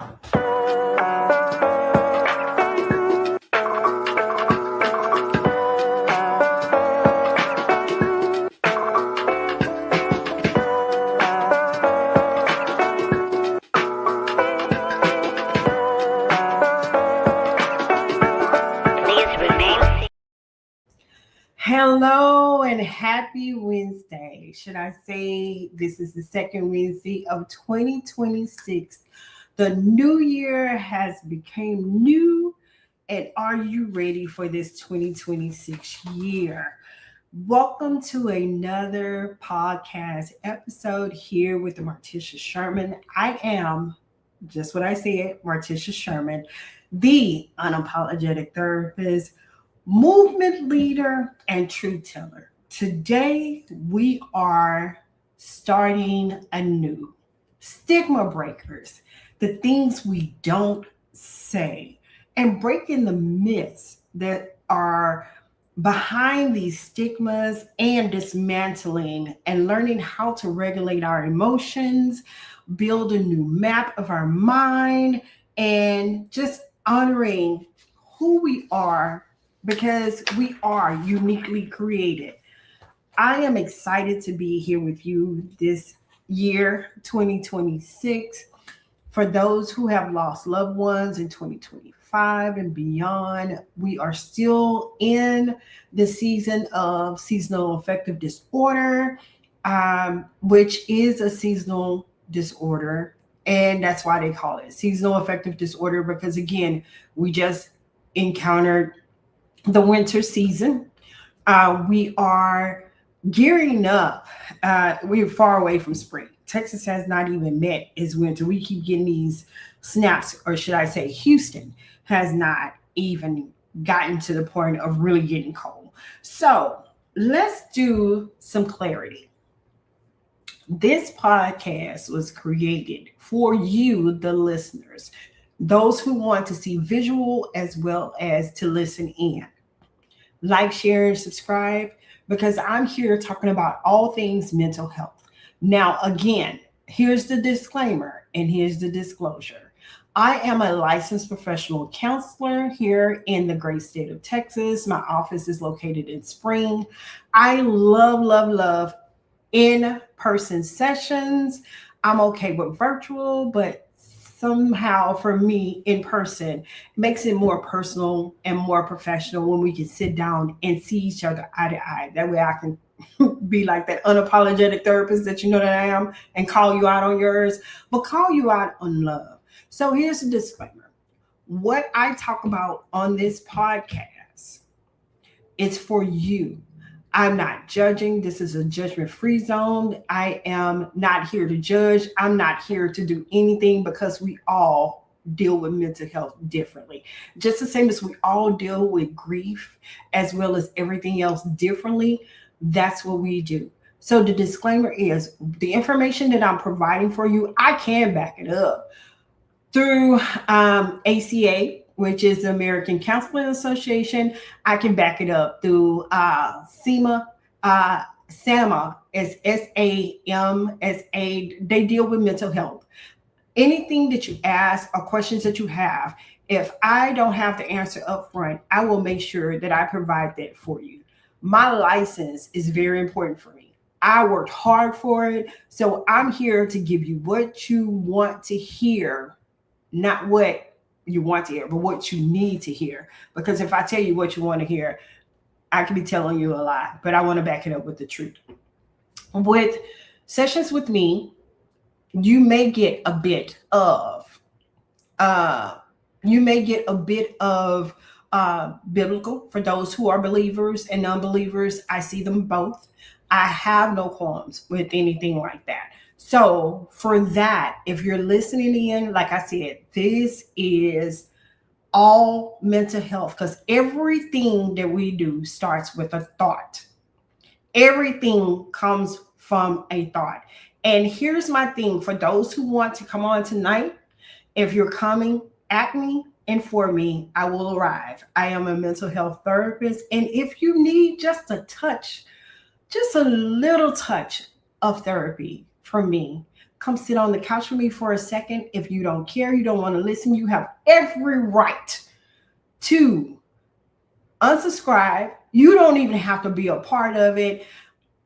Hello and happy Wednesday. Should I say this is the second Wednesday of 2026. The new year has become new, and are you ready for this 2026 year? Welcome to another podcast episode here with Martisha Sherman. I am just what I said, Martisha Sherman, the unapologetic therapist, movement leader, and truth teller. Today, we are starting anew. Stigma breakers, the things we don't say, and breaking the myths that are behind these stigmas and dismantling and learning how to regulate our emotions, build a new map of our mind, and just honoring who we are because we are uniquely created. I am excited to be here with you this year, 2026. For those who have lost loved ones in 2025 and beyond, we are still in the season of seasonal affective disorder, which is a seasonal disorder. And that's why they call it seasonal affective disorder, because again, we just encountered the winter season. We are gearing up. We're far away from spring. Texas has not even met its winter. We keep getting these snaps, or should I say, Houston has not even gotten to the point of really getting cold. So let's do some clarity. This podcast was created for you, the listeners, those who want to see visual as well as to listen in. Like, share, and subscribe, because I'm here talking about all things mental health. Now, again, here's the disclaimer and here's the disclosure. I am a licensed professional counselor here in the great state of Texas. My office is located in Spring. I love in-person sessions. I'm okay with virtual, but somehow for me in person it makes it more personal and more professional when we can sit down and see each other eye to eye. That way I can be like that unapologetic therapist that you know that I am and call you out on yours, but call you out on love. So here's a disclaimer. What I talk about on this podcast is for you. I'm not judging. This is a judgment-free zone. I am not here to judge. I'm not here to do anything, because we all deal with mental health differently. Just the same as we all deal with grief as well as everything else differently. That's what we do. So the disclaimer is the information that I'm providing for you, I can back it up through ACA, which is the American Counseling Association. I can back it up through SEMA, SAMA, SAMSA. They deal with mental health. Anything that you ask or questions that you have, if I don't have the answer up front, I will make sure that I provide that for you. My license is very important for me. I worked hard for it. So I'm here to give you what you want to hear, not what you want to hear, but what you need to hear. Because if I tell you what you want to hear, I could be telling you a lie, but I want to back it up with the truth. With sessions with me, you may get a bit of biblical for those who are believers and non-believers. I see them both. I have no qualms with anything like that. So for that, if you're listening in, like I said, this is all mental health, because everything that we do starts with a thought. Everything comes from a thought. And here's my thing for those who want to come on tonight. If you're coming at me and for me, I will arrive. I am a mental health therapist. And if you need just a touch, just a little touch of therapy from me, come sit on the couch with me for a second. If you don't care, you don't want to listen, you have every right to unsubscribe. You don't even have to be a part of it.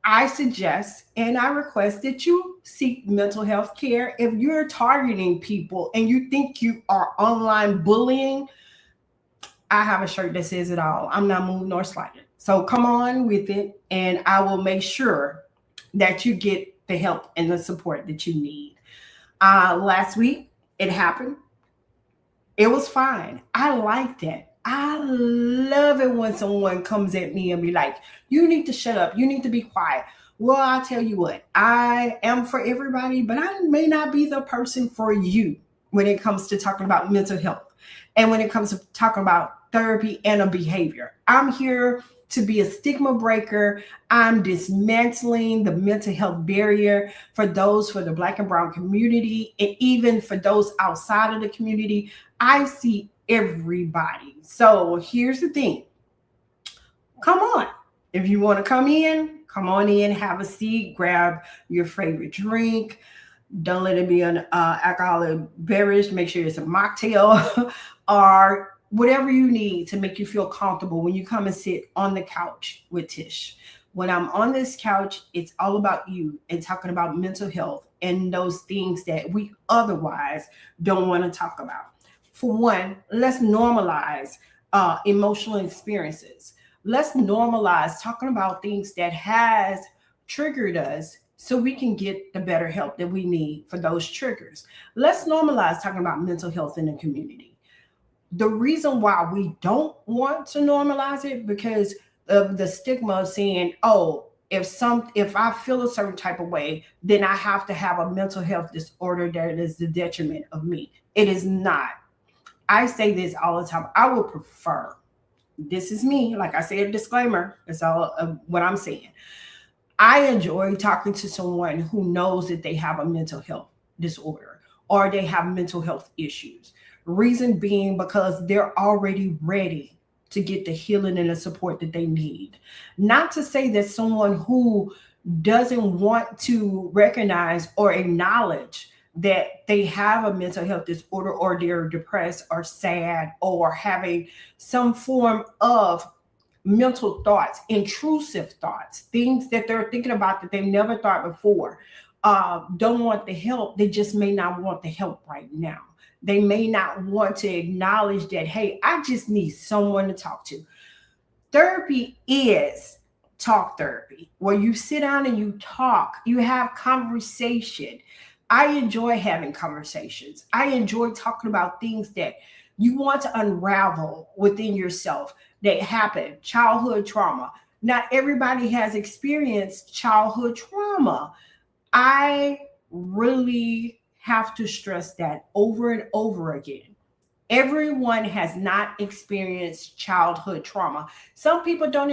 I suggest and I request that you seek mental health care. If you're targeting people and you think you are online bullying, I have a shirt that says it all. I'm not moved nor slighted. So come on with it, and I will make sure that you get the help and the support that you need. Last week, it happened. It was fine. I like that. I love it when someone comes at me and be like, you need to shut up. You need to be quiet. Well, I'll tell you what, I am for everybody, but I may not be the person for you when it comes to talking about mental health and when it comes to talking about therapy and a behavior. I'm here to be a stigma breaker. I'm dismantling the mental health barrier for those for the Black and Brown community, and even for those outside of the community. I see everybody. So here's the thing. Come on. If you want to come on in, have a seat, grab your favorite drink. Don't let it be an alcoholic beverage. Make sure it's a mocktail or whatever you need to make you feel comfortable when you come and sit on the couch with Tish. When I'm on this couch, it's all about you and talking about mental health and those things that we otherwise don't want to talk about. For one, let's normalize emotional experiences. Let's normalize talking about things that has triggered us so we can get the better help that we need for those triggers. Let's normalize talking about mental health in the community. The reason why we don't want to normalize it because of the stigma of saying, oh, if I feel a certain type of way, then I have to have a mental health disorder that is the detriment of me. It is not. I say this all the time. I would prefer, this is me, like I said, disclaimer, that's all what I'm saying. I enjoy talking to someone who knows that they have a mental health disorder or they have mental health issues. Reason being because they're already ready to get the healing and the support that they need. Not to say that someone who doesn't want to recognize or acknowledge that they have a mental health disorder or they're depressed or sad or having some form of mental thoughts, intrusive thoughts, things that they're thinking about that they never thought before, don't want the help. They just may not want the help right now. They may not want to acknowledge that, hey, I just need someone to talk to. Therapy is talk therapy, where you sit down and you talk, you have conversation. I enjoy having conversations. I enjoy talking about things that you want to unravel within yourself that happen, childhood trauma. Not everybody has experienced childhood trauma. I really have to stress that over and over again. Everyone has not experienced childhood trauma. Some people don't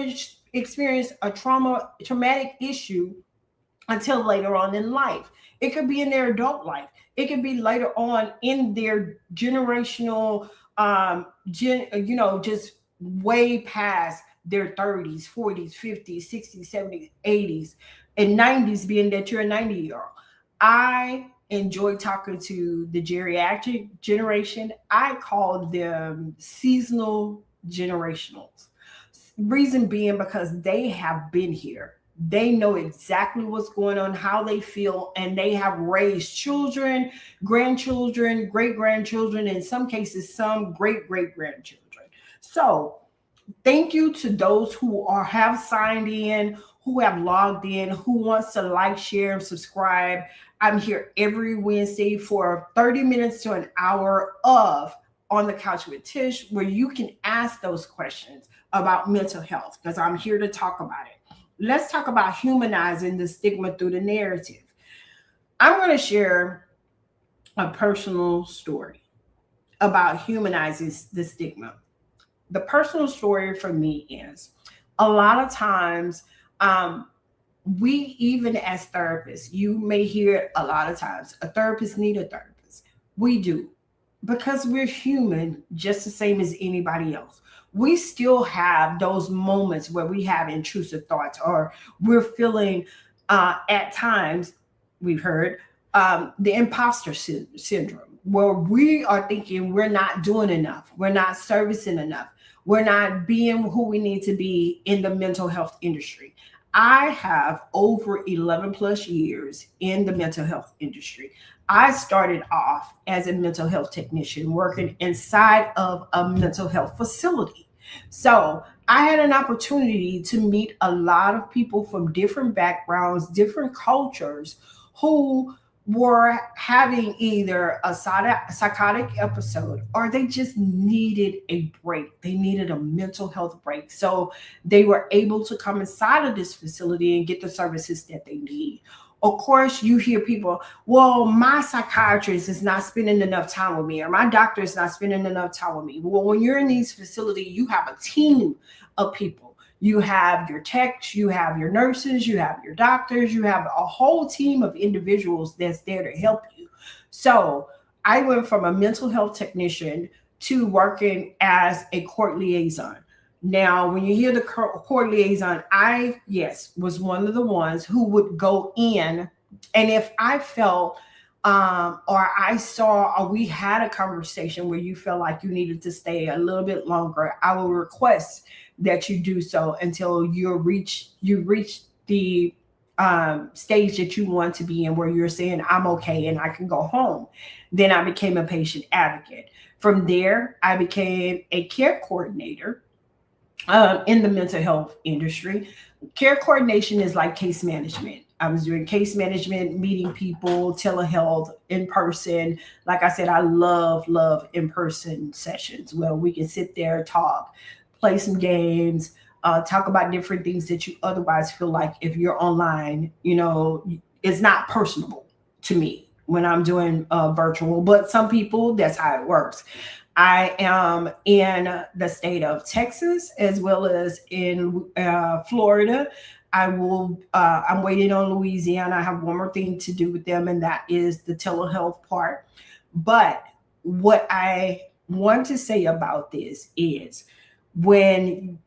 experience a traumatic issue until later on in life. It could be in their adult life. It could be later on in their generational, just way past their 30s, 40s, 50s, 60s, 70s, 80s, and 90s, being that you're a 90-year-old. I enjoy talking to the geriatric generation. I call them seasonal generationals. Reason being because they have been here. They know exactly what's going on, how they feel, and they have raised children, grandchildren, great-grandchildren, in some cases, some great-great-grandchildren. So thank you to those who have signed in, who have logged in, who wants to like, share, and subscribe. I'm here every Wednesday for 30 minutes to an hour of On the Couch with Tish, where you can ask those questions about mental health, because I'm here to talk about it. Let's talk about humanizing the stigma through the narrative. I'm going to share a personal story about humanizing the stigma. The personal story for me is a lot of times, we, even as therapists, you may hear it a lot of times, a therapist need a therapist. We do, because we're human just the same as anybody else. We still have those moments where we have intrusive thoughts, or we're feeling at times, we've heard, the imposter syndrome, where we are thinking we're not doing enough, we're not servicing enough, we're not being who we need to be in the mental health industry. I have over 11 plus years in the mental health industry. I started off as a mental health technician working inside of a mental health facility. So I had an opportunity to meet a lot of people from different backgrounds, different cultures, who were having either a psychotic episode or they just needed a break. They needed a mental health break. So they were able to come inside of this facility and get the services that they need. Of course, you hear people, well, my psychiatrist is not spending enough time with me, or my doctor is not spending enough time with me. Well, when you're in these facilities, you have a team of people. You have your techs, you have your nurses, you have your doctors, you have a whole team of individuals that's there to help you. So I went from a mental health technician to working as a court liaison. Now, when you hear the court liaison, I, yes, was one of the ones who would go in. And if I felt or I saw, or we had a conversation where you felt like you needed to stay a little bit longer, I will request that you do so until you reach the stage that you want to be in, where you're saying, I'm okay and I can go home. Then I became a patient advocate. From there, I became a care coordinator in the mental health industry. Care coordination is like case management. I was doing case management, meeting people, telehealth, in person. Like I said, I love in-person sessions where we can sit there, talk, play some games, talk about different things that you otherwise feel like if you're online, it's not personable to me when I'm doing virtual. But some people, that's how it works. I am in the state of Texas as well as in Florida. I'm waiting on Louisiana. I have one more thing to do with them, and that is the telehealth part. But what I want to say about this is, when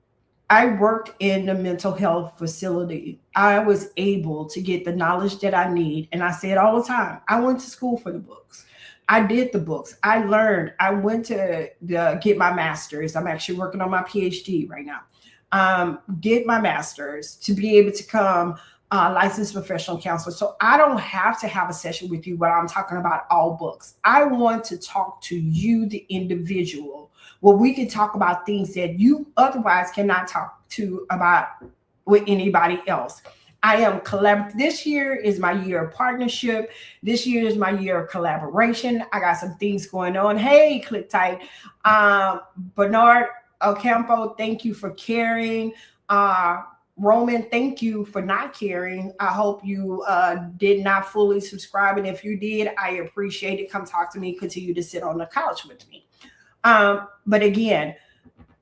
I worked in the mental health facility, I was able to get the knowledge that I need. And I say it all the time. I went to school for the books. I did the books. I learned. I went to get my master's. I'm actually working on my PhD right now. Get my master's to be able to come licensed professional counselor. So I don't have to have a session with you where I'm talking about all books. I want to talk to you, the individual, where we can talk about things that you otherwise cannot talk to about with anybody else. I am collaborative. This year is my year of partnership. This year is my year of collaboration. I got some things going on. Hey, click tight. Bernard Ocampo, thank you for caring. Roman, thank you for not caring. I hope you did not fully subscribe. And if you did, I appreciate it. Come talk to me. Continue to sit on the couch with me. But again,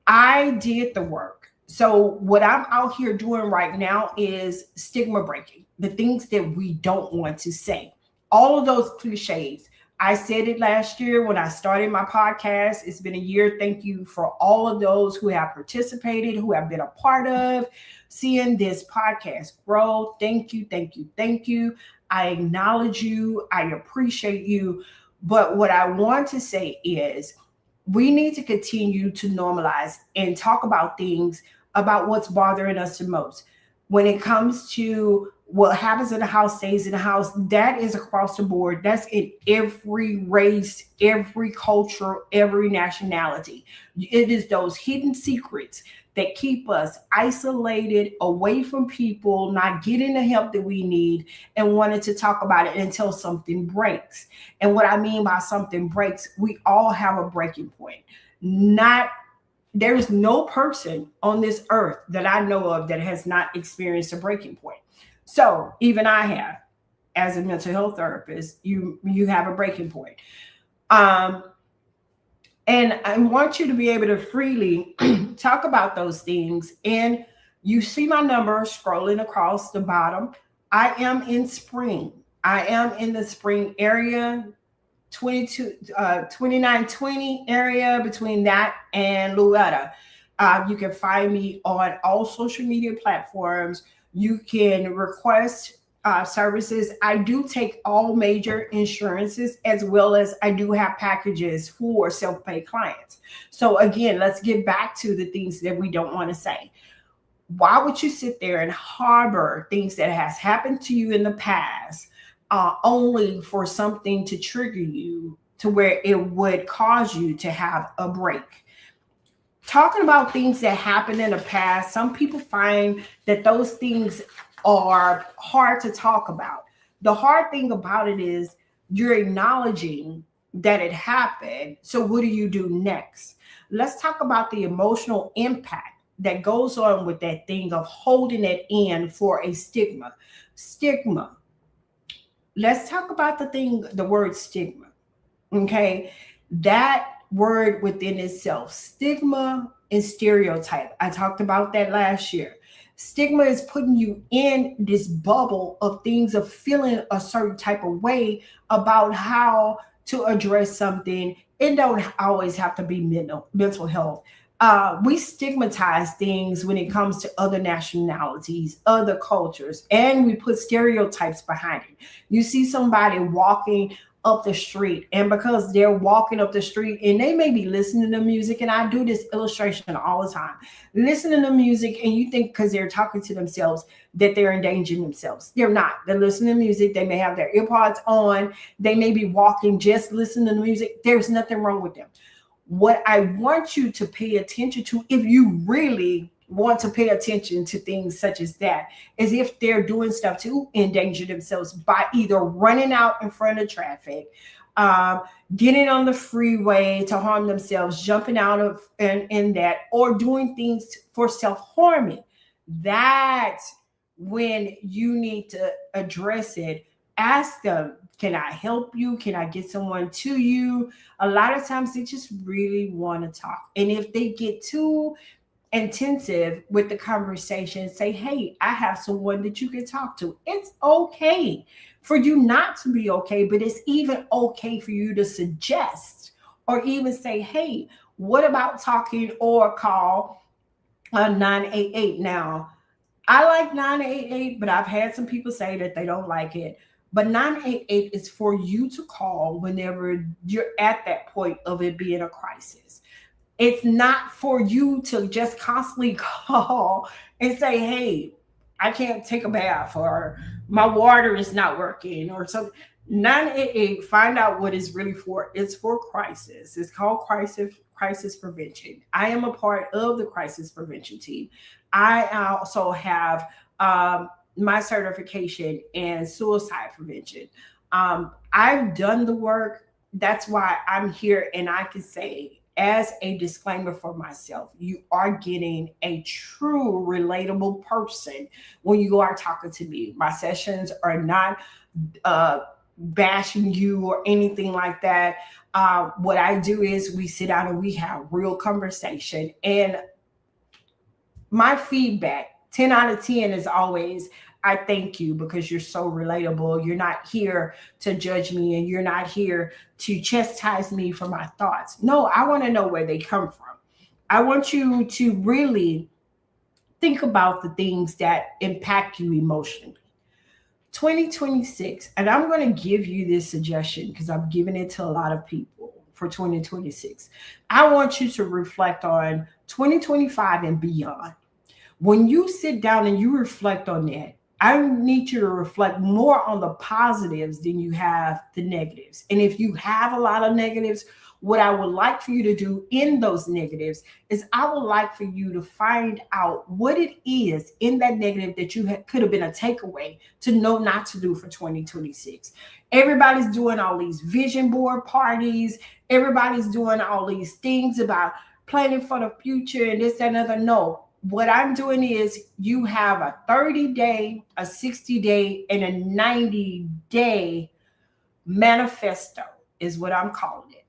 I did the work. So what I'm out here doing right now is stigma breaking, the things that we don't want to say. All of those cliches. I said it last year when I started my podcast. It's been a year. Thank you for all of those who have participated, who have been a part of seeing this podcast grow. Thank you, thank you, thank you. I acknowledge you. I appreciate you. But what I want to say is, we need to continue to normalize and talk about things, about what's bothering us the most. When it comes to what happens in the house stays in the house, that is across the board. That's in every race, every culture, every nationality. It is those hidden secrets that keep us isolated, away from people, not getting the help that we need, and wanting to talk about it until something breaks. And what I mean by something breaks, we all have a breaking point. There is no person on this earth that I know of that has not experienced a breaking point. So even I have, as a mental health therapist, you have a breaking point. And I want you to be able to freely talk about those things. And you see my number scrolling across the bottom. I am in spring. I am in the spring area, 2920 area, between that and Louetta. You can find me on all social media platforms. You can request services. I do take all major insurances, as well as I do have packages for self-pay clients. So again, let's get back to the things that we don't want to say. Why would you sit there and harbor things that has happened to you in the past, only for something to trigger you to where it would cause you to have a break? Talking about things that happened in the past, some people find that those things are hard to talk about. The hard thing about it is you're acknowledging that it happened. So what do you do next? Let's talk about the emotional impact that goes on with that thing of holding it in for a stigma. Stigma. Let's talk about the word stigma. Okay. That word within itself, stigma and stereotype. I talked about that last year. Stigma is putting you in this bubble of things, of feeling a certain type of way about how to address something. It don't always have to be mental health. We stigmatize things when it comes to other nationalities, other cultures, and we put stereotypes behind it. You see somebody walking up the street, and because they're walking up the street and they may be listening to music, and I do this illustration all the time, listening to music, and you think because they're talking to themselves that they're endangering themselves. They're not. They're listening to music. They may have their earpods on. They may be walking, just listening to music. There's nothing wrong with them. What I want you to pay attention to, if you really want to pay attention to things such as that, is if they're doing stuff to endanger themselves by either running out in front of traffic, um, getting on the freeway to harm themselves, jumping out of in that, or doing things for self-harming. That's when you need to address it. Ask them, can I help you? Can I get someone to you? A lot of times they just really want to talk. And if they get too intensive with the conversation, say, hey, I have someone that you can talk to. It's okay for you not to be okay, but it's even okay for you to suggest or even say, hey, what about talking, or call 988. Now, I like 988, but I've had some people say that they don't like it. But 988 is for you to call whenever you're at that point of it being a crisis. It's not for you to just constantly call and say, hey, I can't take a bath, or my water is not working, or something. 988, find out what it's really for. It's for crisis. It's called crisis prevention. I am a part of the crisis prevention team. I also have my certification in suicide prevention. I've done the work. That's why I'm here, and I can say, as a disclaimer for myself, you are getting a true relatable person when you are talking to me. My sessions are not bashing you or anything like that. What I do is we sit down and we have real conversation. And my feedback, 10 out of 10, is always, I thank you because you're so relatable. You're not here to judge me, and you're not here to chastise me for my thoughts. No, I want to know where they come from. I want you to really think about the things that impact you emotionally. 2026, and I'm going to give you this suggestion because I've given it to a lot of people for 2026. I want you to reflect on 2025 and beyond. When you sit down and you reflect on that, I need you to reflect more on the positives than you have the negatives. And if you have a lot of negatives, what I would like for you to do in those negatives is I would like for you to find out what it is in that negative that could have been a takeaway to know not to do for 2026. Everybody's doing all these vision board parties. Everybody's doing all these things about planning for the future and this, that, and other. No. What I'm doing is you have a 30-day, a 60-day, and a 90-day manifesto is what I'm calling it.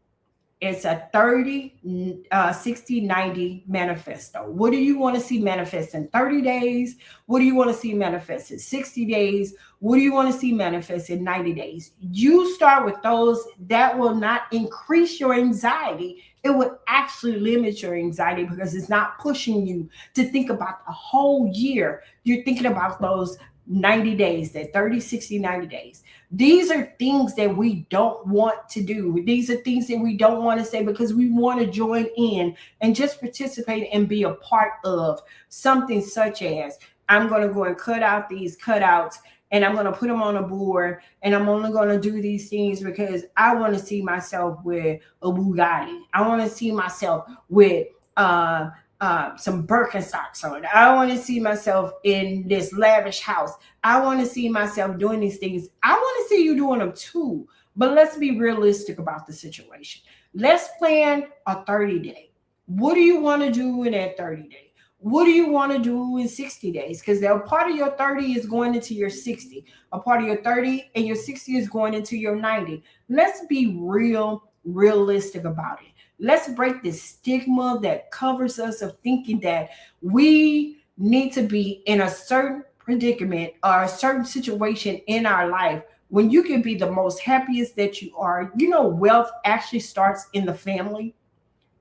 It's a 30, 60, 90 manifesto. What do you want to see manifest in 30 days? What do you want to see manifest in 60 days? What do you want to see manifest in 90 days? You start with those. That will not increase your anxiety. It would actually limit your anxiety because it's not pushing you to think about the whole year. You're thinking about those 90 days, that 30, 60, 90 days. These are things that we don't want to do. These are things that we don't want to say because we want to join in and just participate and be a part of something such as I'm going to go and cut out these cutouts and I'm going to put them on a board and I'm only going to do these things because I want to see myself with a Bugatti. I want to see myself with some Birkenstocks on. I want to see myself in this lavish house. I want to see myself doing these things. I want to see you doing them too. But let's be realistic about the situation. Let's plan a 30-day. What do you want to do in that 30 days? What do you want to do in 60 days? Because a part of your 30 is going into your 60. A part of your 30 and your 60 is going into your 90. Let's be realistic about it. Let's break this stigma that covers us of thinking that we need to be in a certain predicament or a certain situation in our life when you can be the most happiest that you are. You know, wealth actually starts in the family.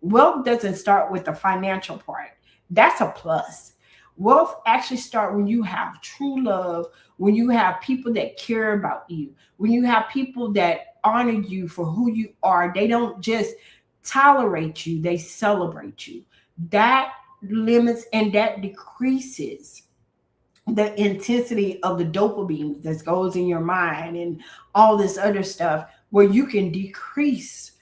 Wealth doesn't start with the financial part. That's a plus. Wealth actually starts when you have true love, when you have people that care about you, when you have people that honor you for who you are. They don't just tolerate you, they celebrate you. That limits and that decreases the intensity of the dopamine that goes in your mind and all this other stuff, where you can decrease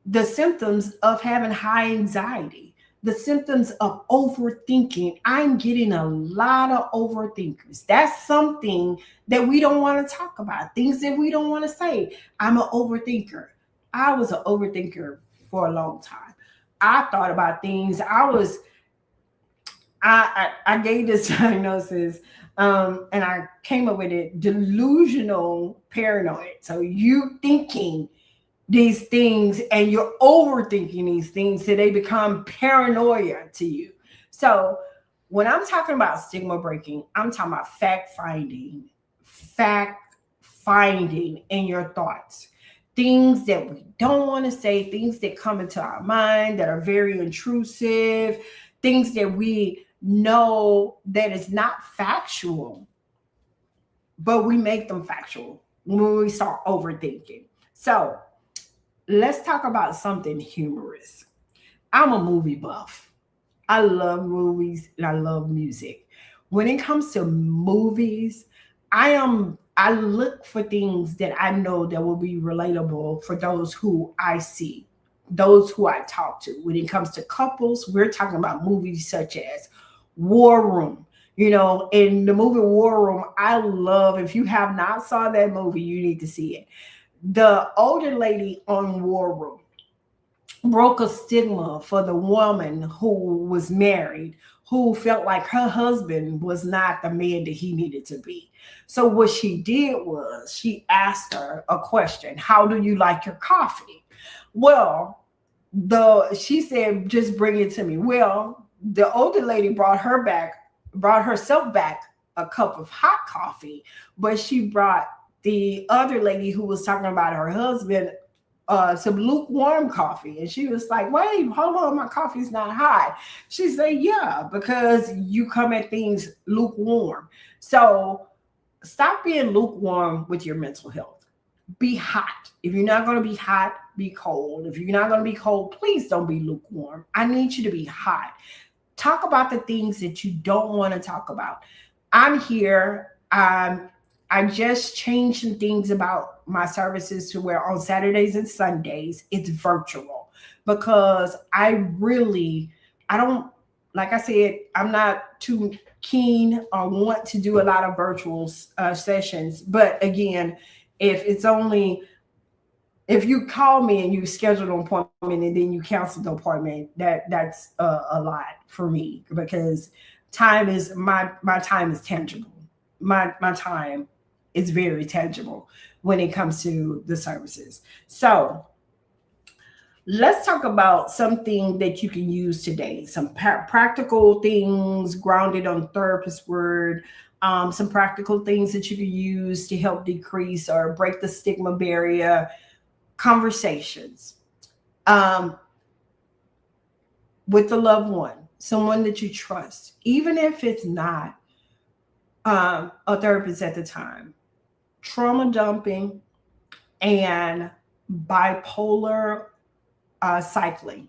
the symptoms of having high anxiety, the symptoms of overthinking. I'm getting a lot of overthinkers. That's something that we don't want to talk about, things that we don't want to say. I'm an overthinker. I was an overthinker for a long time. I thought about things. I gave this diagnosis, and I came up with it: delusional paranoid. So you thinking these things and you're overthinking these things so they become paranoia to you. So when I'm talking about stigma breaking, I'm talking about fact finding in your thoughts. Things that we don't want to say, things that come into our mind that are very intrusive, things that we know that is not factual, but we make them factual when we start overthinking. So let's talk about something humorous. I'm a movie buff. I love movies and I love music. When it comes to movies, I look for things that I know that will be relatable for those who I see, those who I talk to. When it comes to couples, we're talking about movies such as War Room. You know, in the movie War Room, I love, if you have not saw that movie, you need to see it. The older lady on War Room broke a stigma for the woman who was married, who felt like her husband was not the man that he needed to be. So what she did was she asked her a question: how do you like your coffee? Well, she said, just bring it to me. Well, the older lady brought herself back a cup of hot coffee, but she brought the other lady who was talking about her husband some lukewarm coffee. And she was like, wait, hold on, my coffee's not hot. She said, yeah, because you come at things lukewarm. So stop being lukewarm with your mental health. Be hot. If you're not going to be hot, be cold. If you're not going to be cold, please don't be lukewarm. I need you to be hot. Talk about the things that you don't want to talk about. I'm here. I just changed some things about my services to where on Saturdays and Sundays it's virtual, because I don't, like I said, I'm not too keen or want to do a lot of virtual sessions. But again, if it's only, if you call me and you schedule an appointment and then you cancel the appointment, that's a lot for me, because time is my time is tangible. My time is very tangible when it comes to the services. So let's talk about something that you can use today. Some practical things grounded on therapist word. Some practical things that you can use to help decrease or break the stigma barrier. Conversations with the loved one, someone that you trust, even if it's not a therapist at the time. Trauma dumping and bipolar cycling.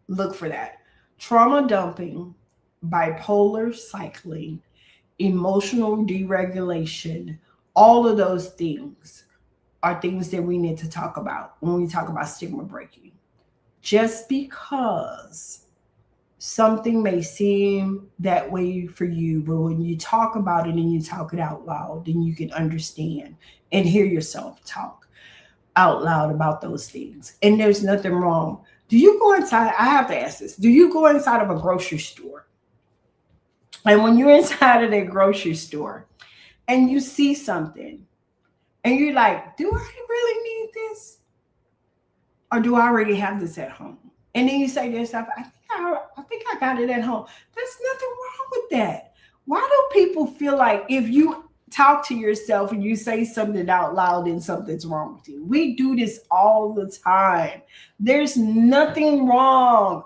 Look for that. Trauma dumping, bipolar cycling, emotional deregulation, all of those things are things that we need to talk about when we talk about stigma breaking. Just because something may seem that way for you, but when you talk about it and you talk it out loud, then you can understand and hear yourself talk out loud about those things. And there's nothing wrong. Do you go inside? I have to ask this. Do you go inside of a grocery store? And when you're inside of that grocery store and you see something and you're like, do I really need this? Or do I already have this at home? And then you say to yourself, I think I got it at home. There's nothing wrong with that. Why do people feel like if you talk to yourself and you say something out loud, then something's wrong with you? We do this all the time. There's nothing wrong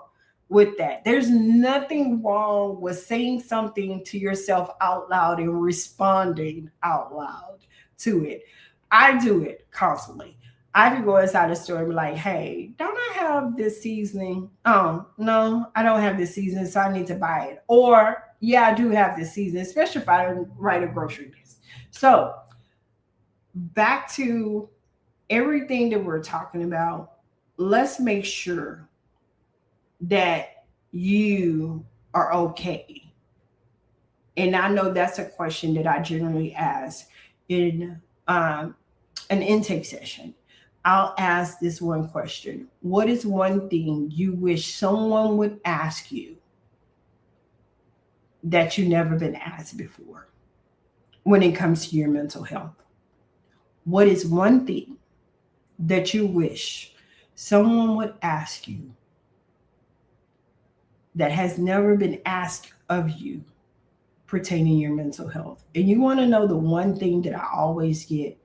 with that. There's nothing wrong with saying something to yourself out loud and responding out loud to it. I do it constantly. I could go inside the store and be like, hey, don't I have this seasoning? Oh, no, I don't have this seasoning, so I need to buy it. Or, yeah, I do have this seasoning, especially if I write a grocery list. So, back to everything that we're talking about, let's make sure that you are okay. And I know that's a question that I generally ask in an intake session. I'll ask this one question. What is one thing you wish someone would ask you that you never been asked before when it comes to your mental health? What is one thing that you wish someone would ask you that has never been asked of you pertaining to your mental health? And you want to know the one thing that I always get?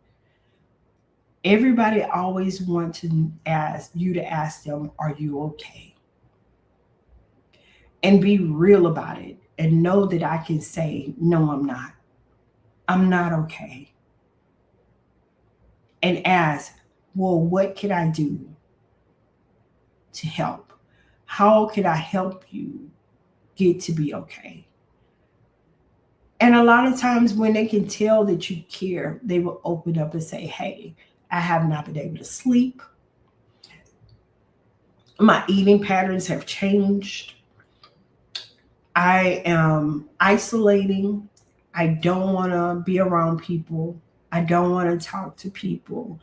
Everybody always wants to ask you to ask them, are you okay? And be real about it and know that I can say, no, I'm not. I'm not okay. And ask, well, what can I do to help? How can I help you get to be okay? And a lot of times when they can tell that you care, they will open up and say, hey, I have not been able to sleep. My eating patterns have changed. I am isolating. I don't want to be around people. I don't want to talk to people.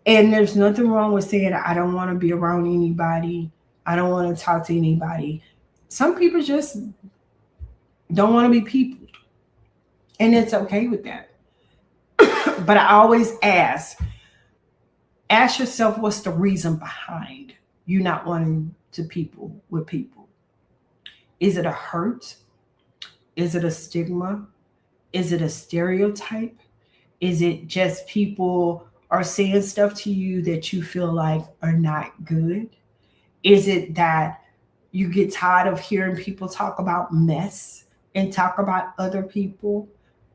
And there's nothing wrong with saying I don't want to be around anybody. I don't want to talk to anybody. Some people just don't want to be people. And it's okay with that. But I always ask yourself what's the reason behind you not wanting to people with people. Is it a hurt? Is it a stigma? Is it a stereotype? Is it just people are saying stuff to you that you feel like are not good? Is it that you get tired of hearing people talk about mess and talk about other people?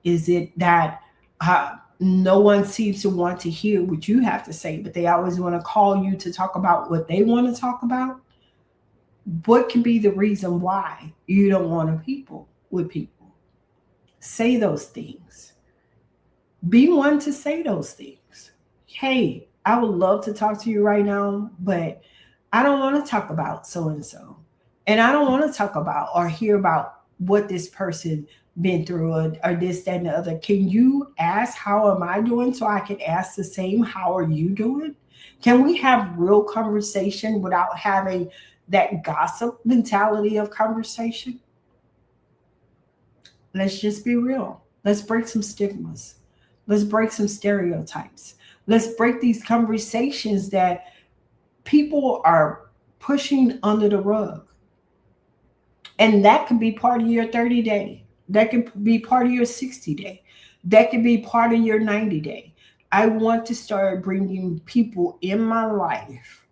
Is it that no one seems to want to hear what you have to say, but they always want to call you to talk about what they want to talk about? What can be the reason why you don't want to people with people? Say those things. Be one to say those things. Hey, I would love to talk to you right now, but I don't want to talk about so and so. And I don't want to talk about or hear about what this person been through or this, that, and the other. Can you ask, how am I doing? So I can ask the same, how are you doing? Can we have real conversation without having that gossip mentality of conversation? Let's just be real. Let's break some stigmas. Let's break some stereotypes. Let's break these conversations that people are pushing under the rug. And that could be part of your 30-day. That could be part of your 60-day. That could be part of your 90-day. I want to start bringing people in my life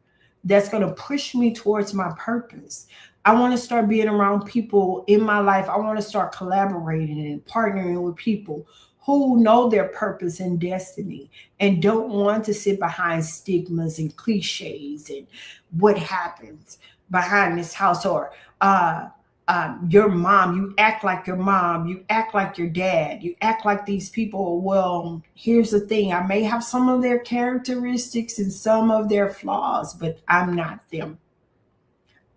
that's going to push me towards my purpose. I want to start being around people in my life. I want to start collaborating and partnering with people who know their purpose and destiny and don't want to sit behind stigmas and cliches and what happens behind this house, or uh, your mom, you act like your mom, you act like your dad, you act like these people. Well, here's the thing, I may have some of their characteristics and some of their flaws, but I'm not them.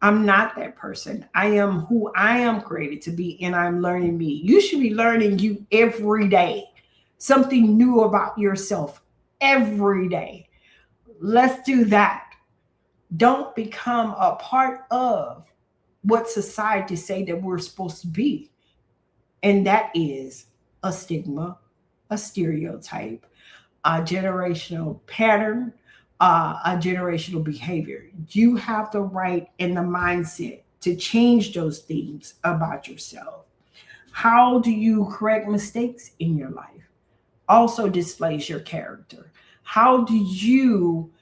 I'm not that person. I am who I am created to be, and I'm learning me. You should be learning you every day, something new about yourself every day. Let's do that. Don't become a part of what society say that we're supposed to be, and that is a stigma, a stereotype, a generational pattern, a generational behavior. You have the right and the mindset to change those things about yourself. How do you correct mistakes in your life? Also displays your character. How do you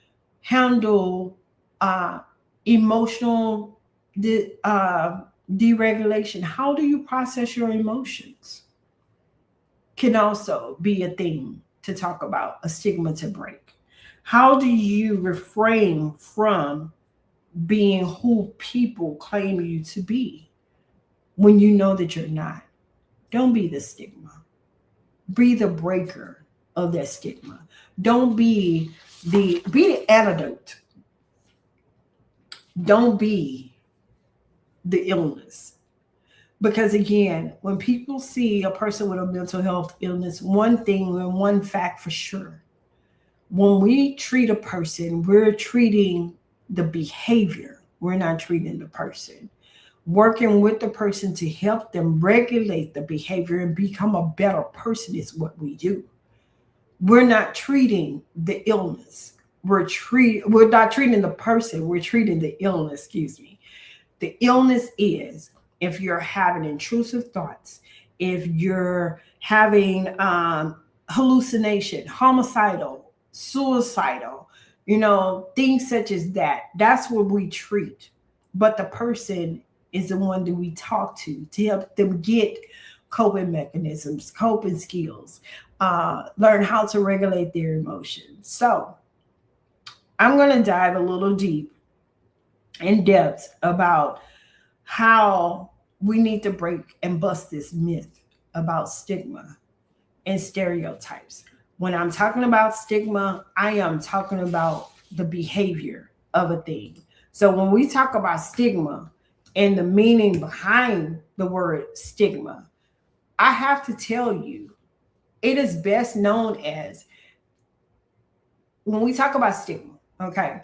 handle uh, emotional deregulation? How do you process your emotions? Can also be a thing to talk about, a stigma to break. How do you refrain from being who people claim you to be when you know that you're not? Don't be the stigma. Be the breaker of that stigma. Don't be the antidote. Don't be the illness. Because again, when people see a person with a mental health illness, one thing and one fact for sure, when we treat a person, we're treating the behavior, we're not treating the person. Working with the person to help them regulate the behavior and become a better person is what we do. We're not treating the illness. We're not treating the person, we're treating the illness, excuse me. The illness is if you're having intrusive thoughts, if you're having hallucination, homicidal, suicidal, things such as that. That's what we treat. But the person is the one that we talk to help them get coping mechanisms, coping skills, learn how to regulate their emotions. So I'm going to dive a little deep in depth about how we need to break and bust this myth about stigma and stereotypes. When I'm talking about stigma, I am talking about the behavior of a thing. So when we talk about stigma and the meaning behind the word stigma, I have to tell you, it is best known as, when we talk about stigma, okay,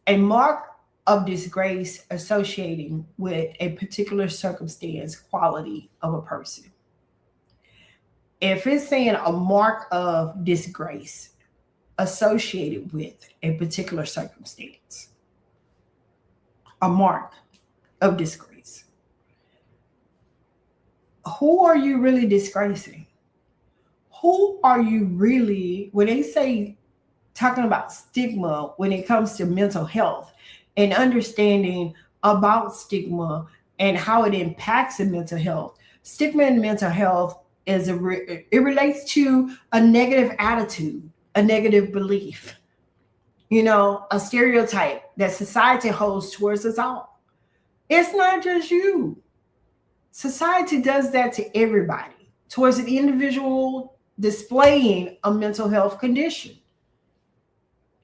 a mark of disgrace associating with a particular circumstance, quality of a person. If it's saying a mark of disgrace associated with a particular circumstance, a mark of disgrace, who are you really disgracing? Who are you really, when they say talking about stigma, when it comes to mental health and understanding about stigma and how it impacts in mental health, stigma in mental health it relates to a negative attitude, a negative belief, a stereotype that society holds towards us all. It's not just you. Society does that to everybody, towards an individual displaying a mental health condition.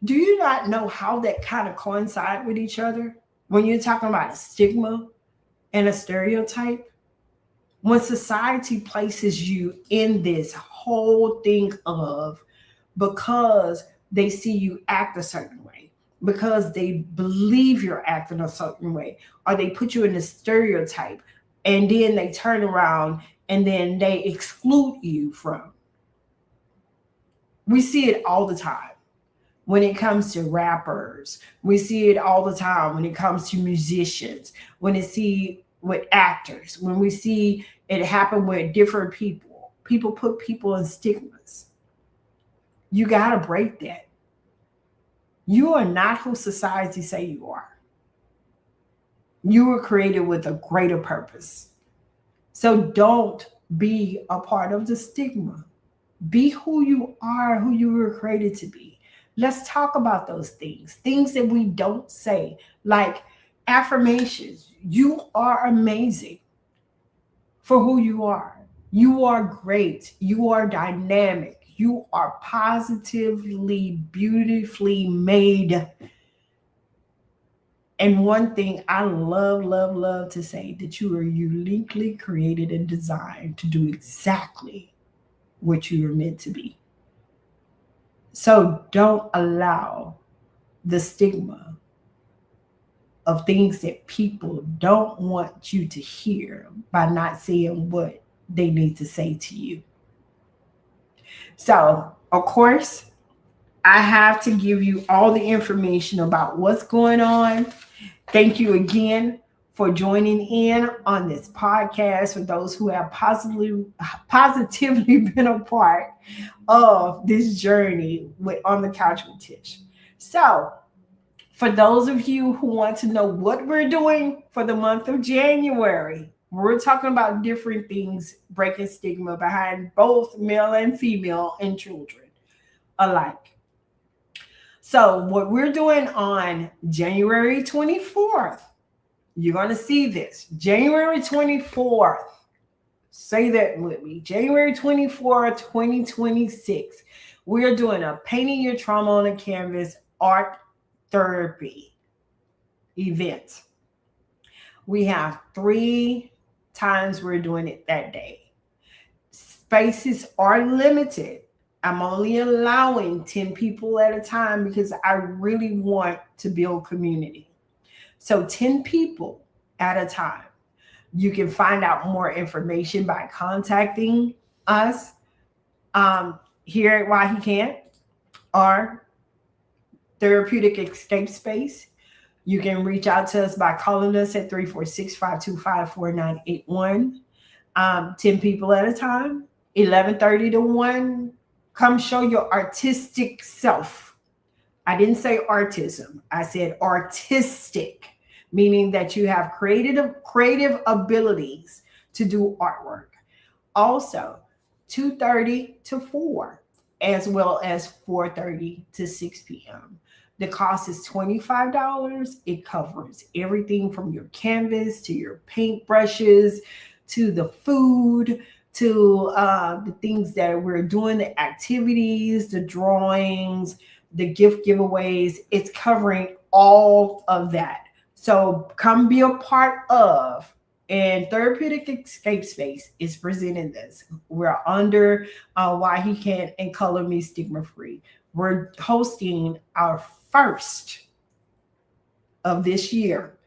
Do you not know how that kind of coincide with each other when you're talking about a stigma and a stereotype? When society places you in this whole thing of, because they see you act a certain way, because they believe you're acting a certain way, or they put you in a stereotype, and then they turn around and then they exclude you from. We see it all the time when it comes to rappers. We see it all the time when it comes to musicians, when it see with actors, when we see it happen with different people. People put people in stigmas. You got to break that. You are not who society say you are. You were created with a greater purpose. So don't be a part of the stigma. Be who you are, who you were created to be. Let's talk about those things that we don't say, like affirmations. You are amazing for who you are. You are great. You are dynamic. You are positively, beautifully made. And one thing I love, love, love to say that you are uniquely created and designed to do exactly what you are meant to be. So don't allow the stigma of things that people don't want you to hear by not saying what they need to say to you. So, of course, I have to give you all the information about what's going on. Thank you again for joining in on this podcast for those who have positively been a part of this journey with On the Couch with Tish. So, for those of you who want to know what we're doing for the month of January, we're talking about different things, breaking stigma behind both male and female and children alike. So, what we're doing on January 24th, you're going to see this. January 24th, say that with me. January 24th, 2026, we're doing a Painting Your Trauma on a Canvas art therapy event. We have 3 times we're doing it that day. Spaces are limited. I'm only allowing 10 people at a time because I really want to build community. So 10 people at a time. You can find out more information by contacting us here at Why He Can't or Therapeutic Escape Space. You can reach out to us by calling us at 346-525-4981. 10 people at a time, 11:30 to 1. Come show your artistic self. I didn't say artism. I said artistic, meaning that you have creative abilities to do artwork. Also, 2:30 to 4, as well as 4:30 to 6 p.m. The cost is $25. It covers everything from your canvas to your paintbrushes to the food to the things that we're doing, the activities, the drawings, the gift giveaways. It's covering all of that. So come be a part of. And Therapeutic Escape Space is presenting this. We're under Why He Can't and Color Me Stigma Free. We're hosting our first of this year,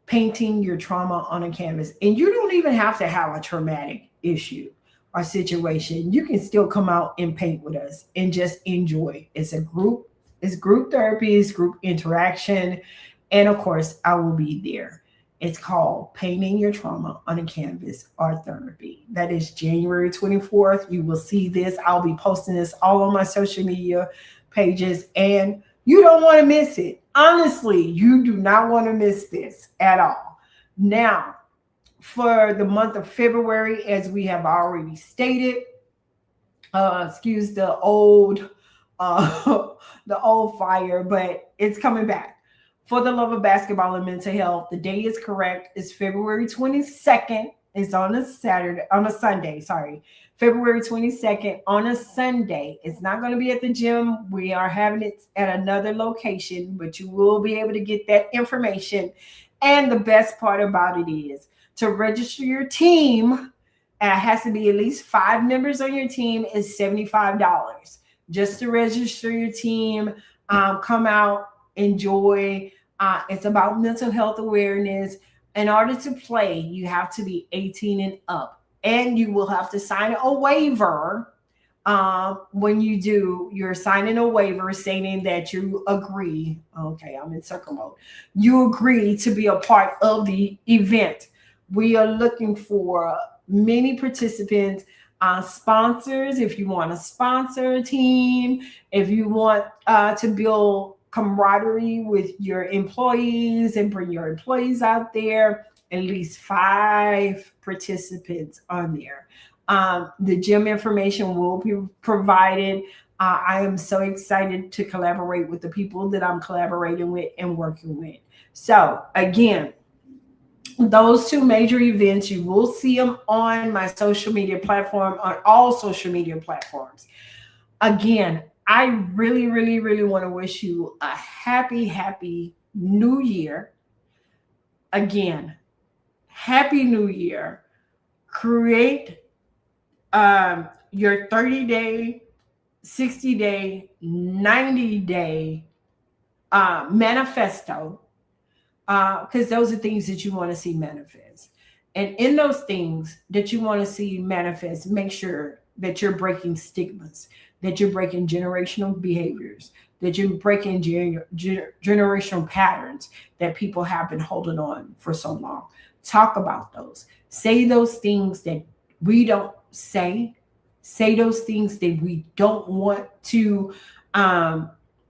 Painting Your Trauma on a Canvas. And you don't even have to have a traumatic issue or situation. You can still come out and paint with us and just enjoy. It's group therapy, it's group interaction. And of course, I will be there. It's called Painting Your Trauma on a Canvas Art Therapy. That is January 24th. You will see this. I'll be posting this all on my social media pages, and you don't want to miss it. Honestly, you do not want to miss this at all. Now, for the month of February, as we have already stated, excuse the old fire, but it's coming back. For the love of basketball and mental health, the day is correct. It's February 22nd. It's on a Sunday, sorry. February 22nd on a Sunday. It's not going to be at the gym. We are having it at another location, but you will be able to get that information. And the best part about it is to register your team. It has to be at least 5 members on your team is $75. Just to register your team, come out, enjoy. It's about mental health awareness. In order to play, you have to be 18 and up. And you will have to sign a waiver when you do. You're signing a waiver saying that you agree. Okay, I'm in circle mode. You agree to be a part of the event. We are looking for many participants, sponsors. If you want to sponsor a team, if you want to build camaraderie with your employees and bring your employees out there. At least 5 participants on there. The gym information will be provided. I am so excited to collaborate with the people that I'm collaborating with and working with. So again, those 2 major events, you will see them on my social media platform, on all social media platforms. Again, I really, really, really want to wish you a happy, happy new year. Again, happy new year. Create your 30-day, 60-day, 90-day manifesto, because those are things that you want to see manifest. And in those things that you want to see manifest, make sure that you're breaking stigmas, that you're breaking generational behaviors, that you're breaking generational patterns that people have been holding on for so long. Talk about those. Say those things that we don't say. Say those things that we don't want to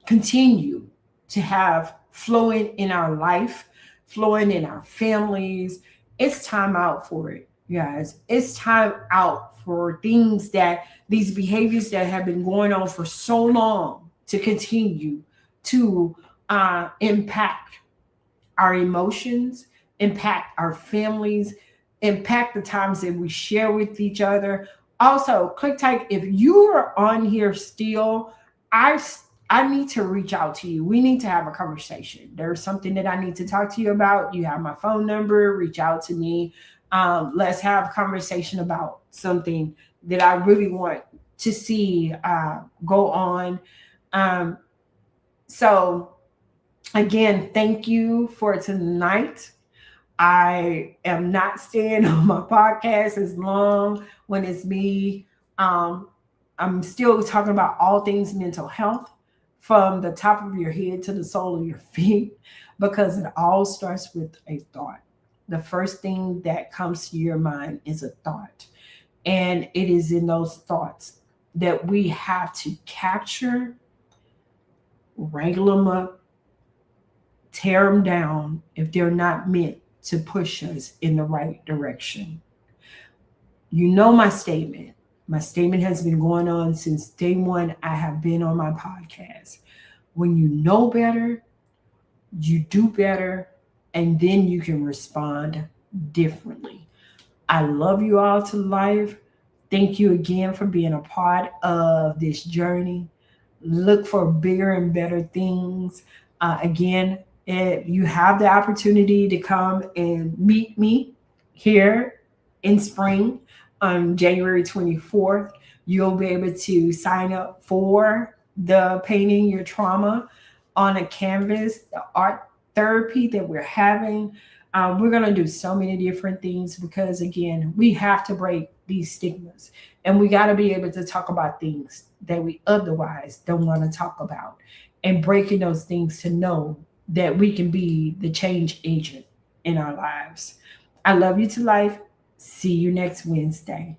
continue to have flowing in our life, flowing in our families. It's time out for it, guys. It's time out for things that these behaviors that have been going on for so long to continue to impact our emotions, impact our families, impact the times that we share with each other. Also, click tag, if you are on here still, I need to reach out to you. We need to have a conversation. There's something that I need to talk to you about. You have my phone number. Reach out to me. Let's have a conversation about something that I really want to see go on. So, again, thank you for tonight. I am not staying on my podcast as long when it's me. I'm still talking about all things mental health from the top of your head to the sole of your feet, because it all starts with a thought. The first thing that comes to your mind is a thought. And it is in those thoughts that we have to capture, wrangle them up, tear them down if they're not meant to push us in the right direction. You know my statement. My statement has been going on since day one I have been on my podcast. When you know better, you do better, and then you can respond differently. I love you all to life. Thank you again for being a part of this journey. Look for bigger and better things. Again, if you have the opportunity to come and meet me here in spring on January 24th, you'll be able to sign up for the Painting Your Trauma on a Canvas, the art therapy that we're having. We're going to do so many different things because, again, we have to break these stigmas, and we got to be able to talk about things that we otherwise don't want to talk about, and breaking those things to know that we can be the change agent in our lives. I love you to life. See you next Wednesday.